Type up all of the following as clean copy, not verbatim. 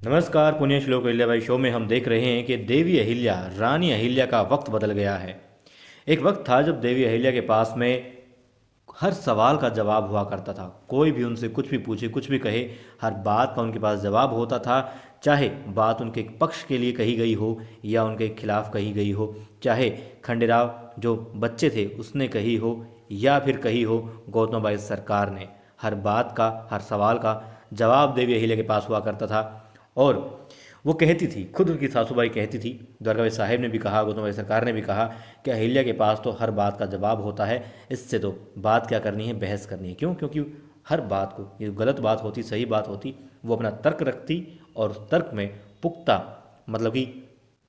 नमस्कार। पुण्य श्लोक अहिल्याबाई शो में हम देख रहे हैं कि देवी अहिल्या रानी अहिल्या का वक्त बदल गया है। एक वक्त था जब देवी अहिल्या के पास में हर सवाल का जवाब हुआ करता था। कोई भी उनसे कुछ भी पूछे, कुछ भी कहे, हर बात का उनके पास जवाब होता था। चाहे बात उनके पक्ष के लिए कही गई हो या उनके खिलाफ कही गई हो, चाहे खंडेराव जो बच्चे थे उसने कही हो या फिर कही हो गौतम बाई सरकार ने, हर बात का, हर सवाल का जवाब देवी अहिल्या के पास हुआ करता था। और वो कहती थी, खुद उनकी सासूबाई कहती थी, द्वारकाबाई साहेब ने भी कहा, गौतम बाई सरकार ने भी कहा कि अहिल्या के पास तो हर बात का जवाब होता है, इससे तो बात क्या करनी है, बहस करनी है। क्यों? क्योंकि हर बात को, ये गलत बात होती, सही बात होती, वो अपना तर्क रखती और उस तर्क में पुख्ता मतलब कि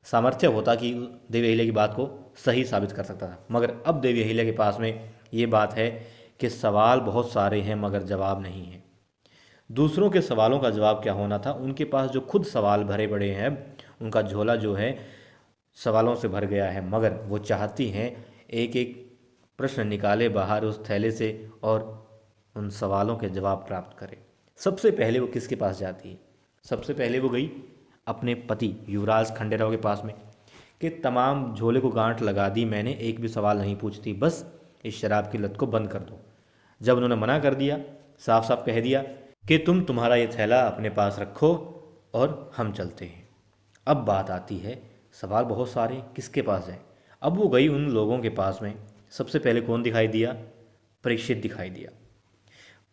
सामर्थ्य होता कि देवी अहिल्या की बात को सही साबित कर सकता था। मगर अब देवी अहिल्या के पास में ये बात है कि सवाल बहुत सारे हैं मगर जवाब नहीं है। दूसरों के सवालों का जवाब क्या होना था, उनके पास जो खुद सवाल भरे पड़े हैं, उनका झोला जो है सवालों से भर गया है। मगर वो चाहती हैं एक एक प्रश्न निकाले बाहर उस थैले से और उन सवालों के जवाब प्राप्त करे। सबसे पहले वो किसके पास जाती है? सबसे पहले वो गई अपने पति युवराज खंडेराव के पास में कि तमाम झोले को गांठ लगा दी मैंने, एक भी सवाल नहीं पूछती, बस इस शराब की लत को बंद कर दो। जब उन्होंने मना कर दिया, साफ साफ कह दिया कि तुम्हारा ये थैला अपने पास रखो और हम चलते हैं। अब बात आती है, सवाल बहुत सारे, किसके पास जाए? अब वो गई उन लोगों के पास में। सबसे पहले कौन दिखाई दिया? परीक्षित दिखाई दिया।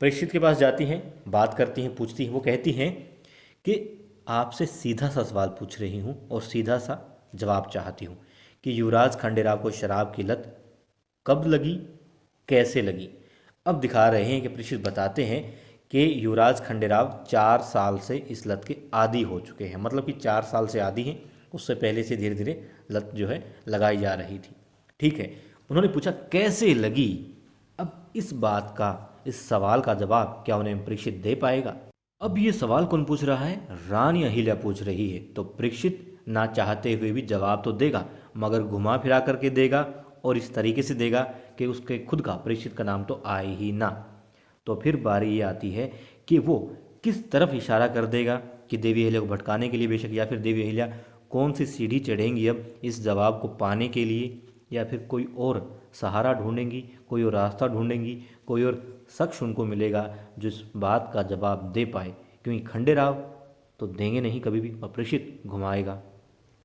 परीक्षित के पास जाती हैं, बात करती हैं, पूछती हैं। वो कहती हैं कि आपसे सीधा सा सवाल पूछ रही हूँ और सीधा सा जवाब चाहती हूँ कि युवराज खंडेराव को शराब की लत कब लगी, कैसे लगी? अब दिखा रहे हैं कि परीक्षित बताते हैं कि युवराज खंडेराव 4 साल से इस लत के आदी हो चुके हैं। मतलब कि 4 साल से आदी हैं, उससे पहले से धीरे धीरे लत जो है लगाई जा रही थी। ठीक है, उन्होंने पूछा कैसे लगी। अब इस बात का, इस सवाल का जवाब क्या उन्हें परीक्षित दे पाएगा? अब ये सवाल कौन पूछ रहा है? रानी अहिल्या पूछ रही है। तो परीक्षित ना चाहते हुए भी जवाब तो देगा, मगर घुमा फिरा करके देगा और इस तरीके से देगा कि उसके खुद का, परीक्षित का नाम तो आए ही ना। तो फिर बारी ये आती है कि वो किस तरफ इशारा कर देगा कि देवी अहिल्या को भटकाने के लिए बेशक, या फिर देवी अहिल्या कौन सी सीढ़ी चढ़ेंगी अब इस जवाब को पाने के लिए, या फिर कोई और सहारा ढूंढेंगी, कोई और रास्ता ढूंढेंगी, कोई और शख्स उनको मिलेगा जो इस बात का जवाब दे पाए। क्योंकि खंडेराव तो देंगे नहीं कभी भी और परीक्षित घुमाएगा।